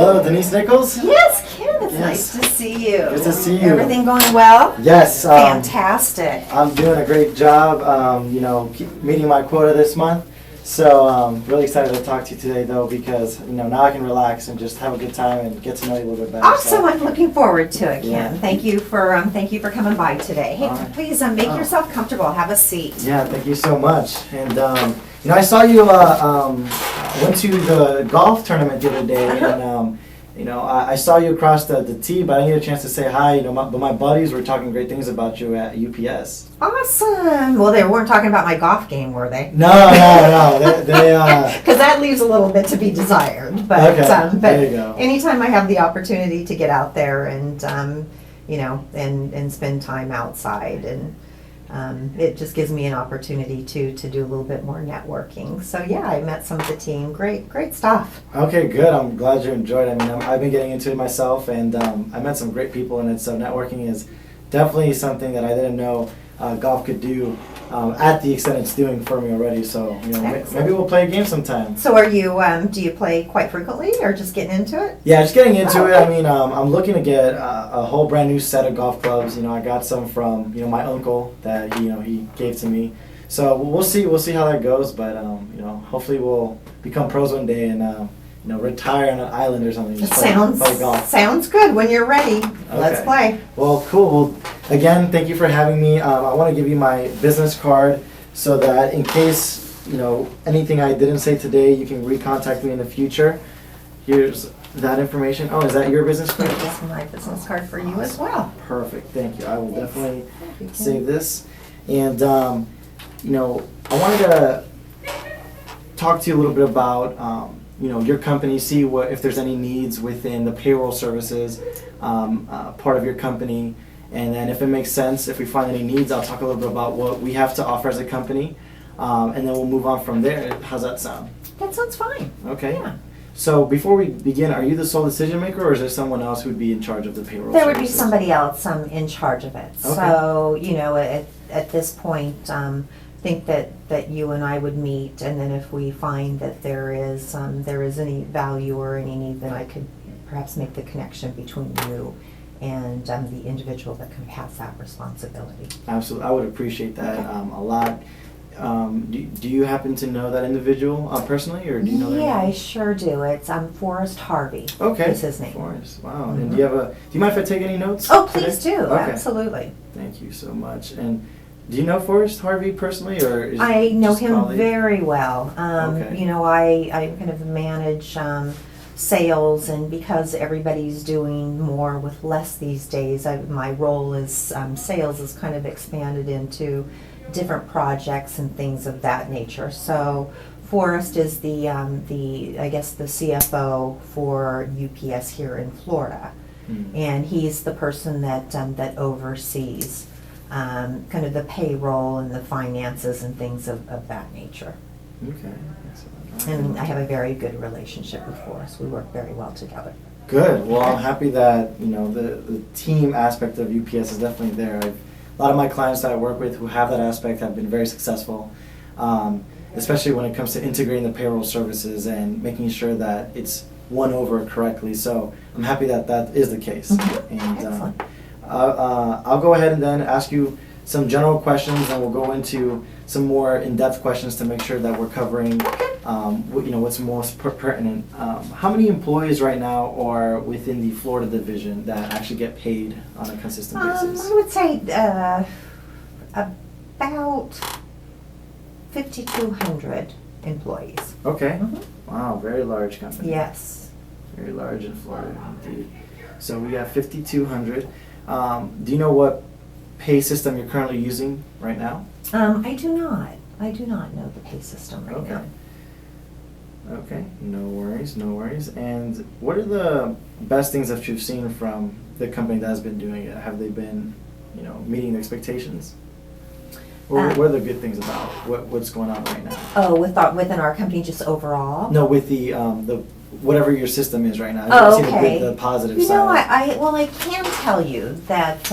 Hello, Denise Nichols? Yes, Kim, it's Yes. nice to see you. Good to see you. Everything going well? Yes. Fantastic. I'm doing a great job, keep meeting my quota this month. So really excited to talk to you today, though, because, now I can relax and just have a good time and get to know you a little bit better. Awesome. I'm looking forward to it, Kim. Yeah. Thank you for coming by today. Hey, All right. please make yourself comfortable. Have a seat. Yeah, thank you so much. And, I saw you went to the golf tournament the other day, and, I saw you across the tee, but I didn't get a chance to say hi, but my buddies were talking great things about you at UPS. Awesome. Well, they weren't talking about my golf game, were they? No. Because that leaves a little bit to be desired. But, Okay, but there you go. anytime I have the opportunity to get out there and, and spend time outside, and it just gives me an opportunity to do a little bit more networking. So yeah, I met some of the team. Great stuff. Okay, good. I'm glad you enjoyed it. I've been getting into it myself, and I met some great people in it. So networking is definitely something that I didn't know golf could do at the extent it's doing for me already. So maybe we'll play a game sometime. So are you? Do you play quite frequently, or just getting into it? Yeah, just getting into it. I'm looking to get a whole brand new set of golf clubs. I got some from my uncle that he gave to me. So we'll see how that goes. But hopefully we'll become pros one day and retire on an island or something. Just play golf. Sounds good. When you're ready, let's Okay. play. Well, cool. Well, again, thank you for having me. I want to give you my business card so that in case anything I didn't say today, you can recontact me in the future. Here's that information. Oh, is that your business card? Here's my business card for you as well. Perfect. Thank you. I will definitely You can- save this. And I wanted to talk to you a little bit about your company, see if there's any needs within the payroll services part of your company, and then if it makes sense, if we find any needs, I'll talk a little bit about what we have to offer as a company, and then we'll move on from there. How's that sound? That sounds fine. Okay. Yeah. So before we begin, are you the sole decision maker, or is there someone else who would be in charge of the payroll There would be services? somebody else in charge of it. Okay. So, at this point, think that you and I would meet, and then if we find that there is any value or any need, then I could perhaps make the connection between you and the individual that can pass that responsibility. Absolutely. I would appreciate that Okay. a lot. Do you happen to know that individual personally, or do you know their Yeah, name? I sure do. It's Forrest Harvey. Okay. Is his name. Forrest. Wow. Mhm. And do you mind if I take any notes? Oh, today? please do. Okay. Absolutely. Thank you so much. And do you know Forrest Harvey personally, or is I know just him colleague? very well. Okay. I kind of manage sales, and because everybody's doing more with less these days, my role is sales is kind of expanded into different projects and things of that nature. So Forrest is the CFO for UPS here in Florida, and he's the person that oversees kind of the payroll and the finances and things of that nature. Okay. Excellent. And I have a very good relationship with Forrest. We work very well together. Good. Well, I'm happy that the team aspect of UPS is definitely there. A lot of my clients that I work with who have that aspect have been very successful, especially when it comes to integrating the payroll services and making sure that it's won over correctly. So I'm happy that that is the case. Mhm. And Excellent. I'll go ahead and then ask you some general questions, and we'll go into some more in-depth questions to make sure that we're covering what's most pertinent. How many employees right now are within the Florida division that actually get paid on a consistent basis? I would say about 5,200 employees. Okay. Mhm. Wow, very large company. Yes. Very large in Florida, indeed. So we got 5,200. Do you know what pay system you're currently using right now? I do not. I do not know the pay system right Okay. now. Okay, no worries, no worries. And what are the best things that you've seen from the company that has been doing it? Have they been, meeting the expectations? What are the good things about what's going on right now? Oh, within our company, just overall. No, with the whatever your system is right now. Oh, I've seen okay. the positive You know, side. I can tell you that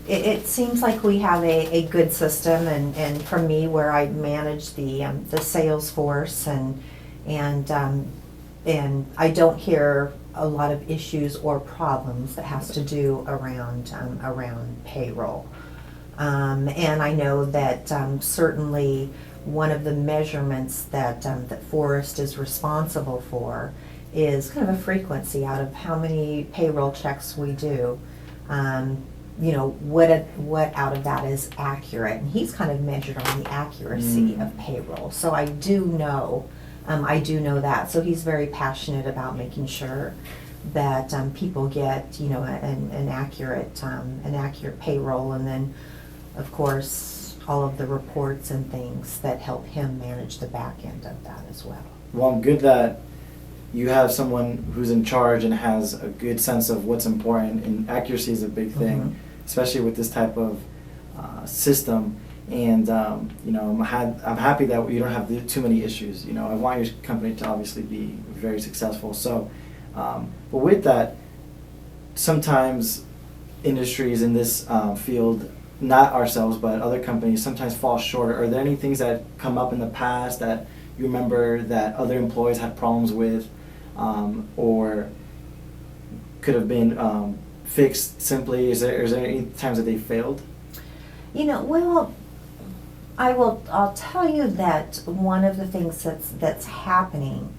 it seems like we have a good system, and for me, where I manage the sales force, and I don't hear a lot of issues or problems that has to do around payroll. And I know that certainly one of the measurements that Forrest is responsible for is kind of a frequency out of how many payroll checks we do. What out of that is accurate, and he's kind of measured on the accuracy of payroll. So I do know that. So he's very passionate about making sure that people get an accurate payroll, and then of course all of the reports and things that help him manage the back end of that as well. Well, good that you have someone who's in charge and has a good sense of what's important, and accuracy is a big thing, especially with this type of system. And I'm happy that you don't have too many issues. I want your company to obviously be very successful. So, but with that, sometimes industries in this field, not ourselves but other companies, sometimes fall short. Are there any things that come up in the past that you remember that other employees had problems with, or could have been fixed simply? Is there any times that they failed? Well, I'll tell you that one of the things that's happening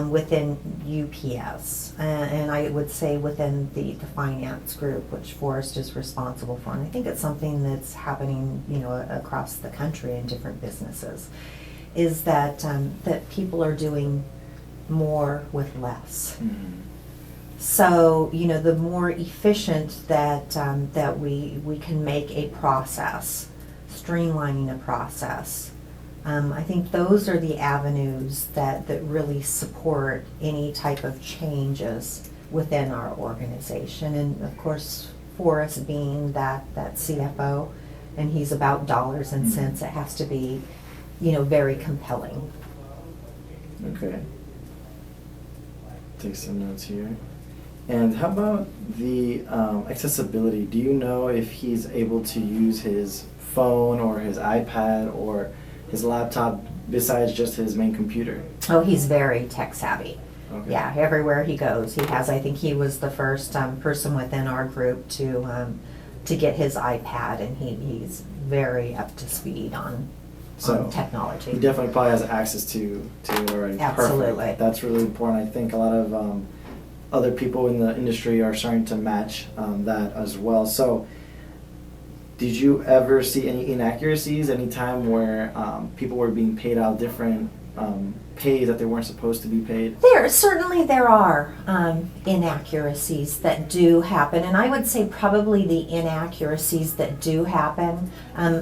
within UPS, and I would say within the finance group, which Forrest is responsible for, and I think it's something that's happening across the country in different businesses, is that that people are doing more with less. So the more efficient that we can make a process, streamlining a process, I think those are the avenues that really support any type of changes within our organization. And of course, Forrest being that CFO, and he's about dollars and cents, it has to be very compelling. Okay. Take some notes here. And how about the accessibility? Do you know if he's able to use his phone or his iPad or his laptop besides just his main computer? Oh, he's very tech savvy. Okay. Yeah, everywhere he goes, he has. I think he was the first person within our group to get his iPad, and he's very up to speed on technology. He definitely probably has access to it already. Absolutely. Perfect. That's really important. I think a lot of other people in the industry are starting to match that as well. So, did you ever see any inaccuracies, any time where people were being paid out different pay that they weren't supposed to be paid? There are inaccuracies that do happen, and I would say probably the inaccuracies that do happen,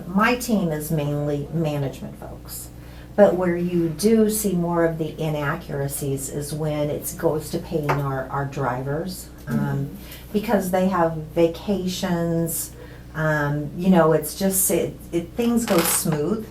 my team is mainly management folks, but where you do see more of the inaccuracies is when it goes to paying our drivers, because they have vacations. It's just things go smooth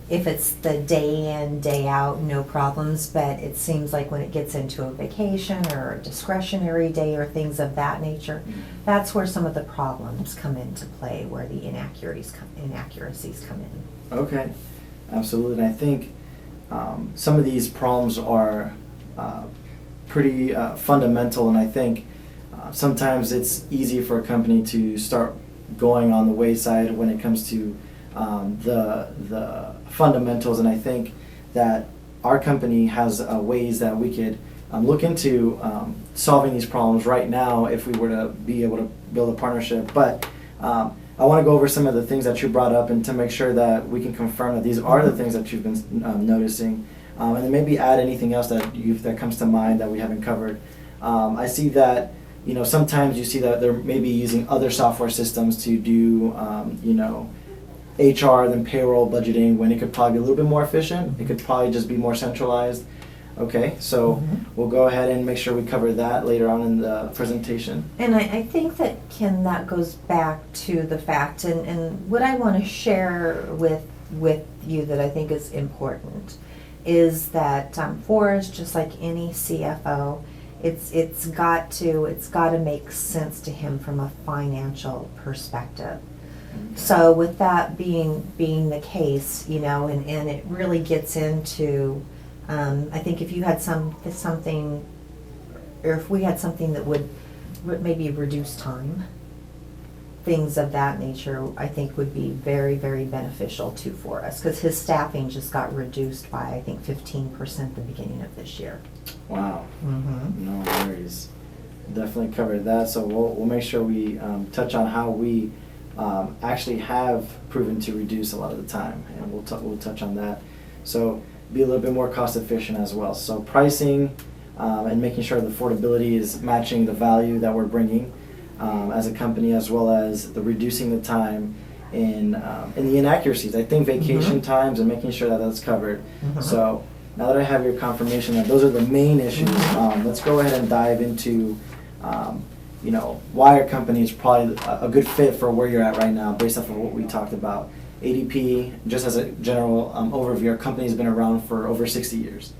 if it's the day in, day out, no problems, but it seems like when it gets into a vacation or a discretionary day or things of that nature, that's where some of the problems come into play, where the inaccuracies come in. Okay, absolutely. And I think some of these problems are pretty fundamental, and I think sometimes it's easy for a company to start going on the wayside when it comes to the fundamentals. And I think that our company has ways that we could look into solving these problems right now if we were to be able to build a partnership. But I want to go over some of the things that you brought up, and to make sure that we can confirm that these are the things that you've been noticing, and then maybe add anything else that comes to mind that we haven't covered. I see that sometimes you see that they're maybe using other software systems to do HR than payroll budgeting, when it could probably be a little bit more efficient. It could probably just be more centralized. Okay, so we'll go ahead and make sure we cover that later on in the presentation. And I think that, Ken, that goes back to the fact, and what I want to share with you that I think is important, is that Forrest, just like any CFO, it's got to make sense to him from a financial perspective. So with that being the case, and it really gets into, I think if you had something if we had something that would maybe reduce time, things of that nature, I think would be very, very beneficial too for us, because his staffing just got reduced by, I think, 15% the beginning of this year. Wow. Mm-hmm. No worries. Definitely covered that. So we'll make sure we touch on how we actually have proven to reduce a lot of the time, and we'll touch on that. So be a little bit more cost efficient as well. So pricing and making sure the affordability is matching the value that we're bringing as a company, as well as the reducing the time in the inaccuracies. I think vacation times and making sure that that's covered. So now that I have your confirmation that those are the main issues, let's go ahead and dive into why our company is probably a good fit for where you're at right now based off of what we talked about. ADP, just as a general overview, our company has been around for over 60 years.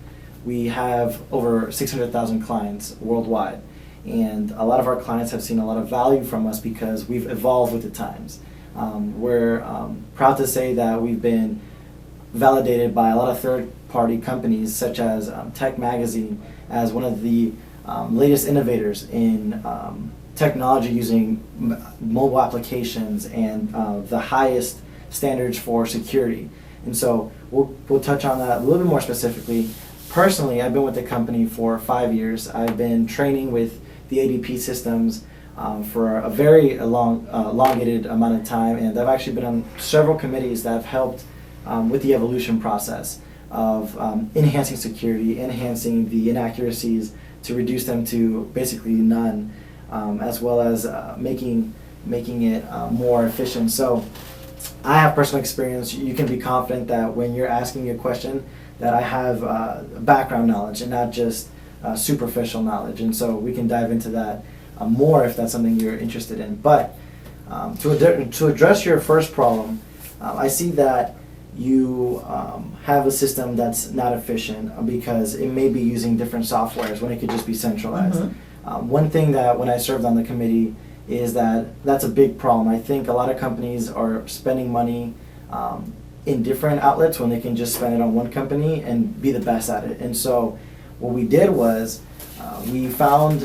We have over 600,000 clients worldwide, and a lot of our clients have seen a lot of value from us because we've evolved with the times. We're proud to say that we've been validated by a lot of third-party companies such as Tech Magazine as one of the latest innovators in technology using mobile applications and the highest standards for security. And so we'll touch on that a little bit more specifically. Personally, I've been with the company for 5 years. I've been training with the ADP systems for a very elongated amount of time, and I've actually been on several committees that have helped with the evolution process of enhancing security, enhancing the inaccuracies to reduce them to basically none, as well as making it more efficient. So I have personal experience. You can be confident that when you're asking me a question that I have background knowledge and not just superficial knowledge. And so we can dive into that more if that's something you're interested in. But to address your first problem, I see that you have a system that's not efficient because it may be using different softwares when it could just be centralized. One thing that when I served on the committee is that's a big problem. I think a lot of companies are spending money in different outlets when they can just spend it on one company and be the best at it. And so what we did was we found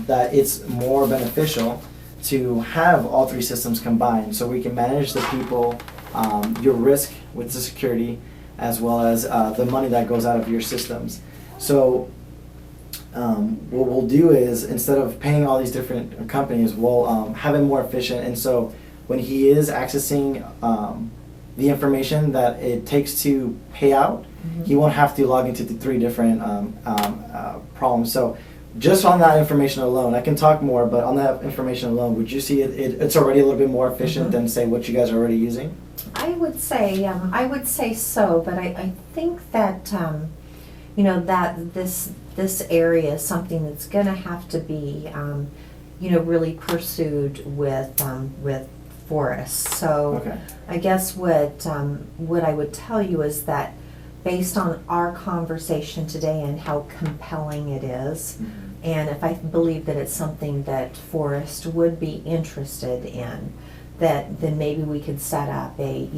that it's more beneficial to have all three systems combined so we can manage the people, your risk with the security, as well as the money that goes out of your systems. So what we'll do is, instead of paying all these different companies, we'll have it more efficient. And so when he is accessing the information that it takes to pay out, he won't have to log into the three different problems. So just on that information alone, I can talk more, but on that information alone, would you see it's already a little bit more efficient than, say, what you guys are already using? I would say so, but I think that that this area is something that's going to have to be really pursued with forests. So Okay. I guess what I would tell you is that based on our conversation today and how compelling it is, and if I believe that it's something that Forrest would be interested in, then maybe we could set up a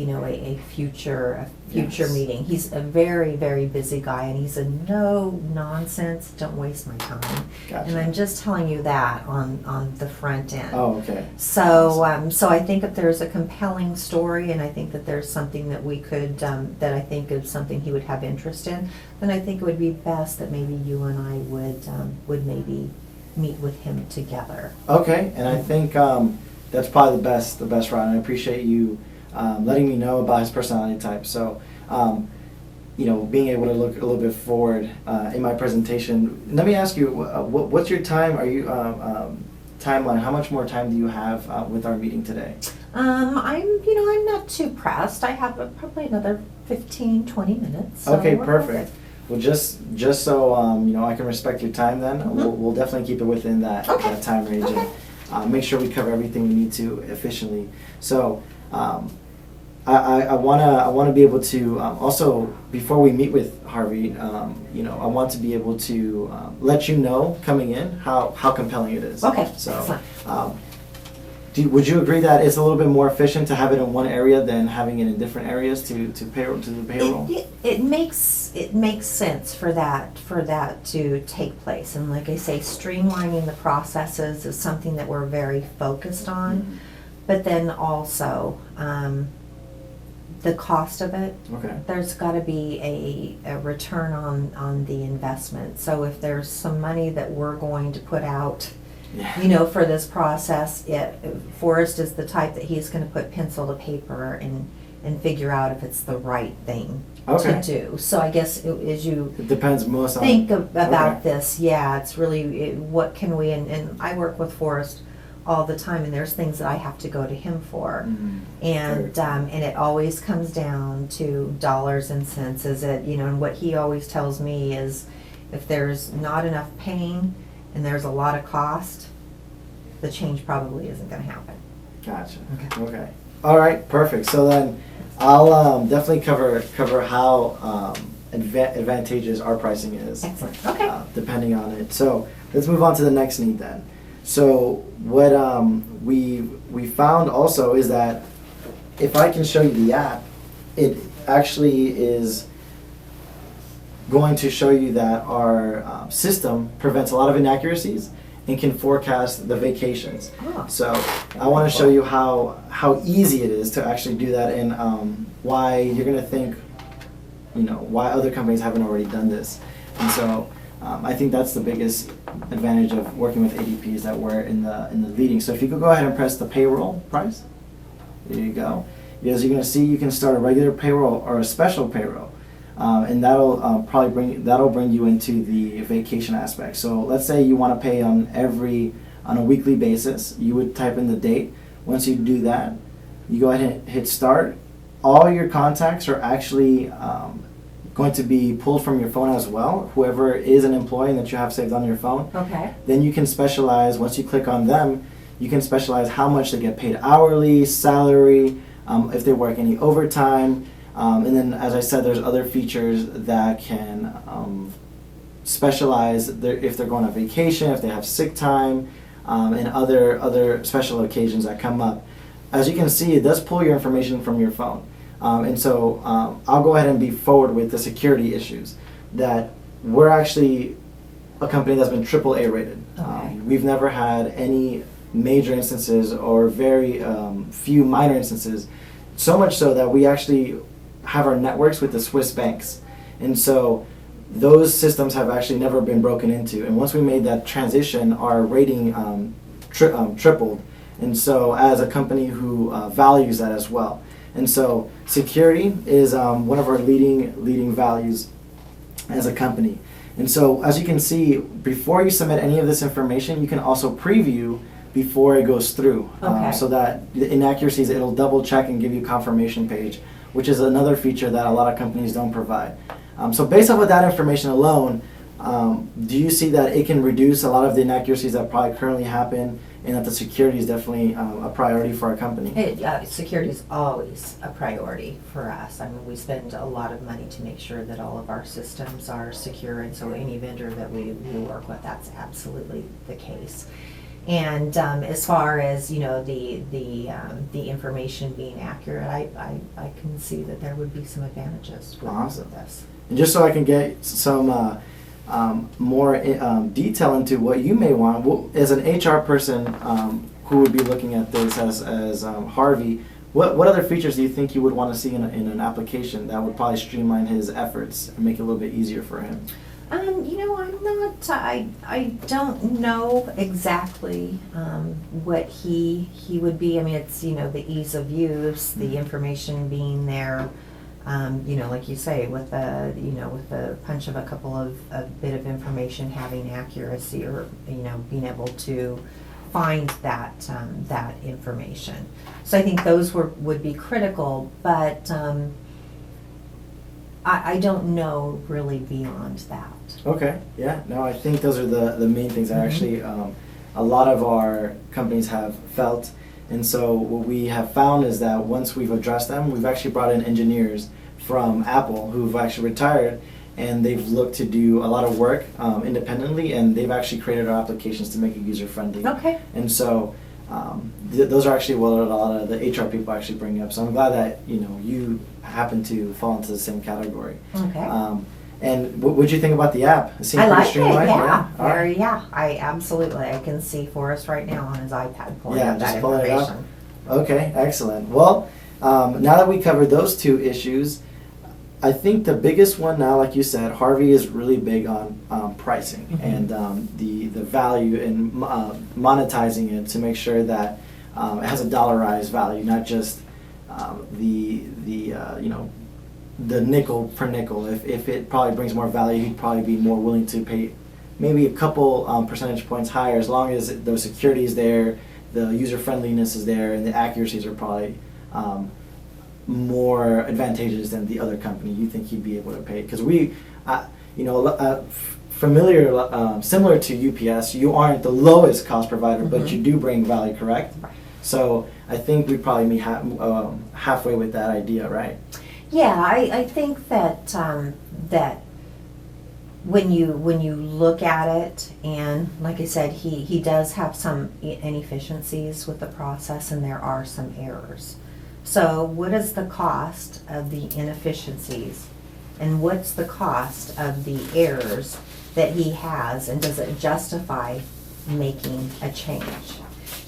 future Yes. meeting. He's a very, very busy guy, and he's a no nonsense, don't waste my time. Gotcha. And I'm just telling you that on the front end. Oh, okay. So I think that there's a compelling story, and I think that there's something that we could, that I think is something he would have interest in. Then I think it would be best that maybe you and I would maybe meet with him together. Okay, and I think that's probably the best route. And I appreciate you letting me know about his personality type. So, being able to look a little bit forward in my presentation. Let me ask you, what's your time? Are you timeline? How much more time do you have with our meeting today? I'm not too pressed. I have probably another 15, 20 minutes. So Okay, we're perfect. good. Well, just so I can respect your time, then we'll definitely keep it within that time range. Okay. And make sure we cover everything we need to efficiently. So I wanna be able to also, before we meet with Harvey, I want to be able to let you know coming in how compelling it is. Okay, So excellent. would you agree that it's a little bit more efficient to have it in one area than having it in different areas to the payroll? It makes sense for that to take place, and like I say, streamlining the processes is something that we're very focused on. But then also the cost of it. Okay. There's got to be a return on the investment. So if there's some money that we're going to put out, Yeah. for this process, Forrest is the type that he's going to put pencil to paper and figure out if it's the right thing Okay. to do. So I guess as you It depends most on. think about Okay. this, it's really what can we, and I work with Forrest all the time, and there's things that I have to go to him for. Mhm. And it always comes down to dollars and cents. Is it, and what he always tells me is if there's not enough pain and there's a lot of cost, the change probably isn't going to happen. Gotcha. Okay. Okay. All right. Perfect. So then, I'll definitely cover how advantageous our pricing is. Excellent. Okay. Depending on it. So let's move on to the next need then. So what we found also is that if I can show you the app, it actually is going to show you that our system prevents a lot of inaccuracies and can forecast the vacations. Oh. So I want to show you how easy it is to actually do that, and why you're going to think, why other companies haven't already done this. And so I think that's the biggest advantage of working with ADP is that we're in the leading. So if you could go ahead and press the payroll price, there you go. As you're going to see, you can start a regular payroll or a special payroll. And that'll bring you into the vacation aspect. So let's say you want to pay on a weekly basis. You would type in the date. Once you do that, you go ahead and hit start. All your contacts are actually going to be pulled from your phone as well. Whoever is an employee that you have saved on your phone. Okay. Then you can specialize. Once you click on them, you can specialize how much they get paid hourly, salary, if they work any overtime. And then, as I said, there's other features that can specialize if they're going on vacation, if they have sick time, and other special occasions that come up. As you can see, it does pull your information from your phone. And so I'll go ahead and be forward with the security issues that we're actually a company that's been AAA rated. Okay. We've never had any major instances or very few minor instances, so much so that we actually have our networks with the Swiss banks. And so those systems have actually never been broken into. And once we made that transition, our rating tripled. And so as a company who values that as well. And so security is one of our leading values as a company. And so as you can see, before you submit any of this information, you can also preview before it goes through. Okay. So that the inaccuracies, it'll double check and give you a confirmation page, which is another feature that a lot of companies don't provide. So based off of that information alone, do you see that it can reduce a lot of the inaccuracies that probably currently happen, and that the security is definitely a priority for our company? Security is always a priority for us. I mean, we spend a lot of money to make sure that all of our systems are secure, and so any vendor that we work with, that's absolutely the case. And as far as the information being accurate, I can see that there would be some advantages with Awesome. this. And just so I can get some more detail into what you may want, as an HR person who would be looking at this as Harvey, what other features do you think you would want to see in an application that would probably streamline his efforts and make it a little bit easier for him? I don't know exactly what he would be. I mean, it's, the ease of use, the information being there, like you say, with the punch of a couple of a bit of information, having accuracy, or, being able to find that information. So I think those would be critical, but I don't know really beyond that. Okay, yeah, no, I think those are the main things that actually a lot of our companies have felt. And so what we have found is that once we've addressed them, we've actually brought in engineers from Apple who've actually retired, and they've looked to do a lot of work independently, and they've actually created our applications to make it user-friendly. Okay. And so those are actually what a lot of the HR people actually bring up. So I'm glad that you happen to fall into the same category. Okay. And what would you think about the app? It seemed I pretty like it, streamlined, yeah. All right. I absolutely, I can see Forrest right now on his iPad pulling Yeah, up just that pull it up. information. Okay, excellent. Well, now that we covered those two issues, I think the biggest one now, like you said, Harvey is really big on pricing and the value in monetizing it to make sure that it has a dollarized value, not just the nickel per nickel. If it probably brings more value, he'd probably be more willing to pay maybe a couple percentage points higher, as long as the security is there, the user friendliness is there, and the accuracies are probably more advantageous than the other company. You think he'd be able to pay? Because similar to UPS, you aren't the lowest cost provider, but you do bring value, correct? Right. So I think we'd probably meet halfway with that idea, right? Yeah, I think that that when you look at it, and like I said, he does have some inefficiencies with the process, and there are some errors. So what is the cost of the inefficiencies, and what's the cost of the errors that he has, and does it justify making a change?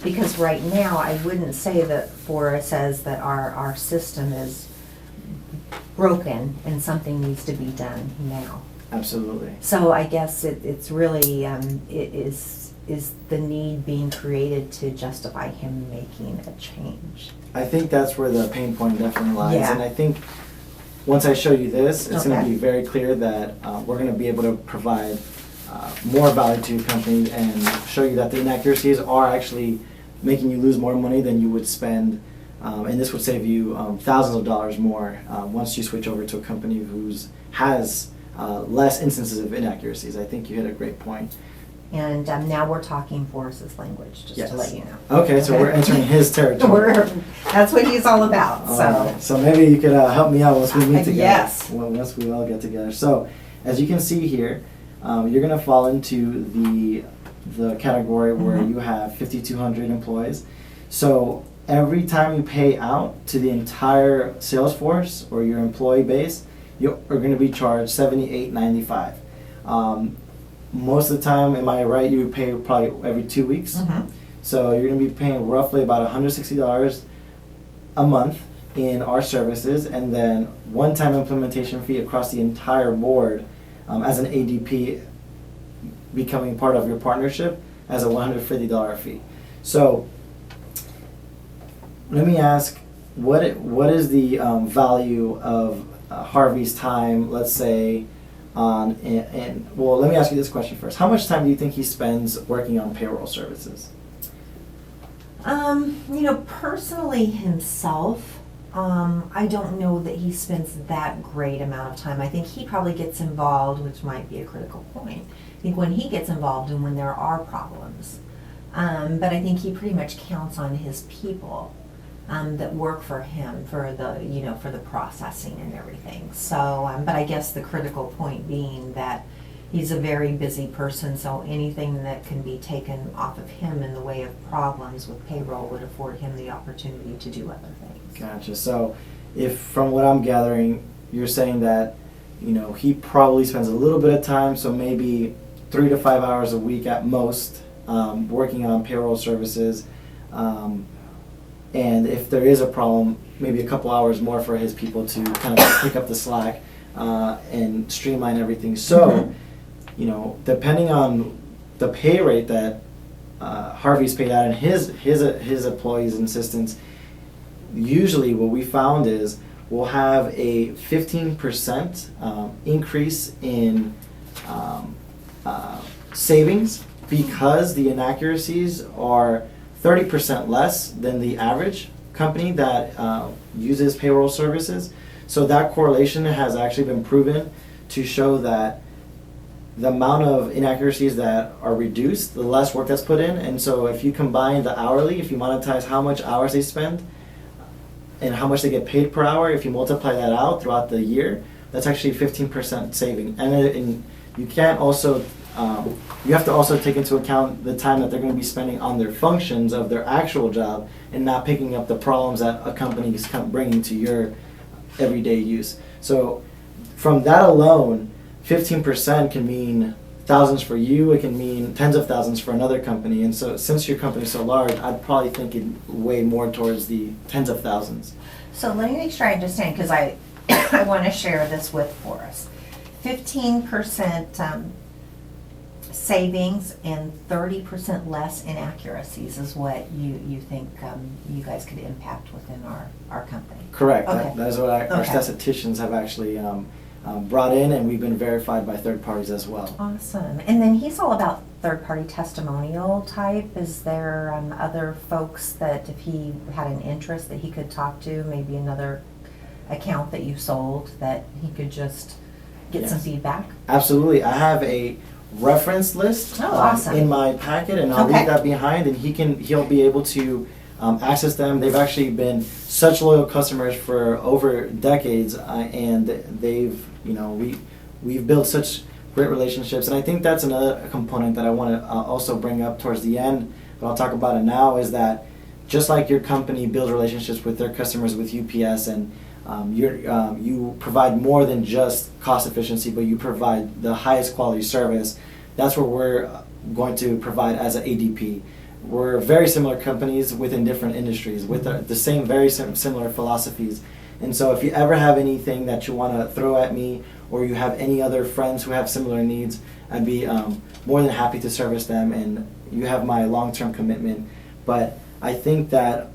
Because right now, I wouldn't say that Forrest says that our system is broken and something needs to be done now. Absolutely. So I guess it's really, it is the need being created to justify him making a change. I think that's where the pain point definitely lies. Yeah. And I think once I show you this, it's going Okay. to be very clear that we're going to be able to provide more value to your company and show you that the inaccuracies are actually making you lose more money than you would spend. And this would save you thousands of dollars more once you switch over to a company who's has less instances of inaccuracies. I think you hit a great point. And now we're talking Forrest's language, just to let you know. Okay, so we're entering his territory. That's what he's all about. So. Alright, so maybe you could help me out once we meet together. Yes. Well, once we all get together. So, as you can see here, you're going to fall into the category where you have 5,200 employees. So every time you pay out to the entire sales force or your employee base, you are going to be charged $78.95. Most of the time, am I right, you pay probably every 2 weeks? So you're going to be paying roughly about $160 a month in our services, and then one-time implementation fee across the entire board as an ADP becoming part of your partnership as a $150 fee. So let me ask, what is the value of Harvey's time, let's say, well, let me ask you this question first. How much time do you think he spends working on payroll services? Personally himself, I don't know that he spends that great amount of time. I think he probably gets involved, which might be a critical point. I think when he gets involved and when there are problems. But I think he pretty much counts on his people that work for him for the processing and everything. So, but I guess the critical point being that he's a very busy person, so anything that can be taken off of him in the way of problems with payroll would afford him the opportunity to do other things. Gotcha. So, if from what I'm gathering, you're saying that he probably spends a little bit of time, so maybe 3 to 5 hours a week at most, working on payroll services. And if there is a problem, maybe a couple hours more for his people to kind of pick up the slack and streamline everything. So, depending on the pay rate that Harvey's paid out and his employees and assistants, usually what we found is we'll have a 15% increase in savings because the inaccuracies are 30% less than the average company that uses payroll services. So that correlation has actually been proven to show that the amount of inaccuracies that are reduced, the less work that's put in. And so if you combine the hourly, if you monetize how much hours they spend and how much they get paid per hour, if you multiply that out throughout the year, that's actually 15% saving. And you can't also you have to also take into account the time that they're going to be spending on their functions of their actual job and not picking up the problems that a company is bringing to your everyday use. So from that alone, 15% can mean thousands for you, it can mean tens of thousands for another company. And so since your company is so large, I'd probably think it way more towards the tens of thousands. So let me make sure I understand, because I want to share this with Forrest. 15% savings and 30% less inaccuracies is what you think you guys could impact within our company. Correct. Okay. That is what our Okay. statisticians have actually brought in, and we've been verified by third parties as well. Awesome. And then he's all about third-party testimonial type. Is there other folks that if he had an interest that he could talk to, maybe another account that you sold, that he could just get some Yes. feedback? Absolutely. I have a reference list Oh, awesome. in my packet, and I'll Okay. leave that behind, and he'll be able to access them. They've actually been such loyal customers for over decades, and we've built such great relationships. And I think that's another component that I want to also bring up towards the end, but I'll talk about it now, is that just like your company builds relationships with their customers with UPS, and you provide more than just cost efficiency, but you provide the highest quality service. That's what we're going to provide as an ADP. We're very similar companies within different industries with the same very similar philosophies. And so if you ever have anything that you want to throw at me, or you have any other friends who have similar needs, I'd be more than happy to service them, and you have my long-term commitment. But I think that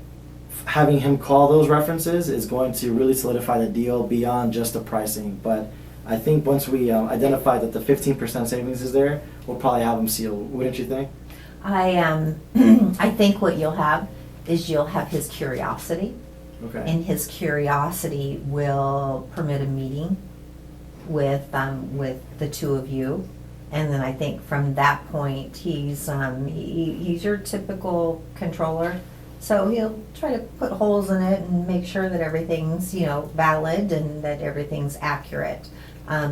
having him call those references is going to really solidify the deal beyond just the pricing. But I think once we identify that the 15% savings is there, we'll probably have him sealed. Wouldn't you think? I think what you'll have is you'll have his curiosity, Okay. and his curiosity will permit a meeting with the two of you. And then I think from that point, he's your typical controller. So he'll try to put holes in it and make sure that everything's, valid and that everything's accurate.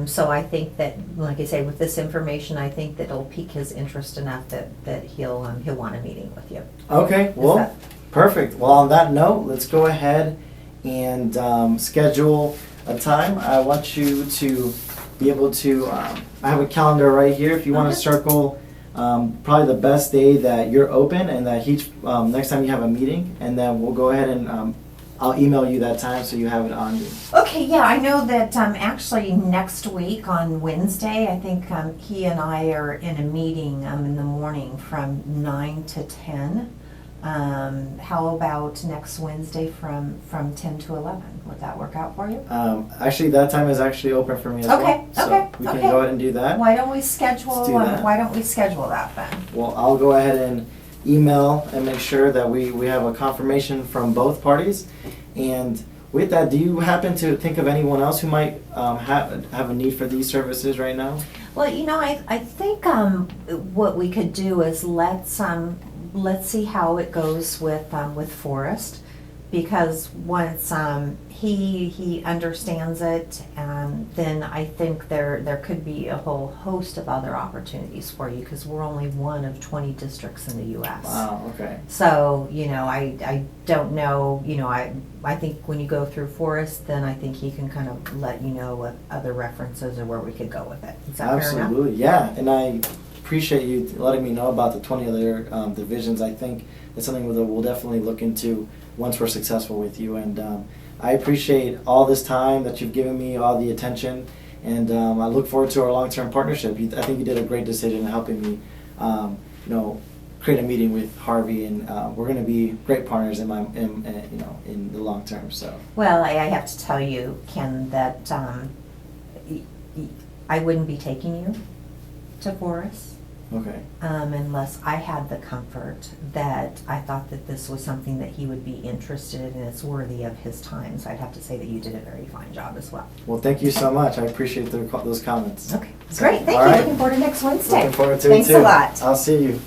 So I think that, like I say, with this information, I think that it'll pique his interest enough that he'll want a meeting with you. Okay, well, perfect. Well, on that note, let's go ahead and schedule a time. I want you to be able to, I have a calendar right here. If you want to circle probably the best day that you're open, and that next time you have a meeting, and then we'll go ahead and I'll email you that time so you have it on you. Okay, yeah, I know that actually next week on Wednesday, I think he and I are in a meeting in the morning from 9 to 10. How about next Wednesday from 10 to 11? Would that work out for you? Actually, that time is actually open for me as Okay, well. okay, So we can okay. go ahead and do that. Why don't we schedule? Let's do that. Why don't we schedule that then? Well, I'll go ahead and email and make sure that we have a confirmation from both parties. And with that, do you happen to think of anyone else who might have a need for these services right now? Well, I think what we could do is let's see how it goes with Forrest, because once he understands it, then I think there could be a whole host of other opportunities for you, because we're only one of 20 districts in the U.S. Wow, okay. So, I don't know, I think when you go through Forrest, then I think he can kind of let you know what other references or where we could go with it. Is that fair enough? Absolutely, yeah. And I appreciate you letting me know about the 20 other divisions. I think it's something that we'll definitely look into once we're successful with you. And I appreciate all this time that you've given me, all the attention, and I look forward to our long-term partnership. I think you did a great decision in helping me, create a meeting with Harvey, and we're going to be great partners in the long term. So. Well, I have to tell you, Ken, that I wouldn't be taking you to Forrest. Okay. Unless I had the comfort that I thought that this was something that he would be interested in and it's worthy of his time. So I'd have to say that you did a very fine job as well. Well, thank you so much. I appreciate those comments. Okay, great. Thank All you. right. Looking forward to next Wednesday. Looking forward to Thanks it too. a lot. I'll see you.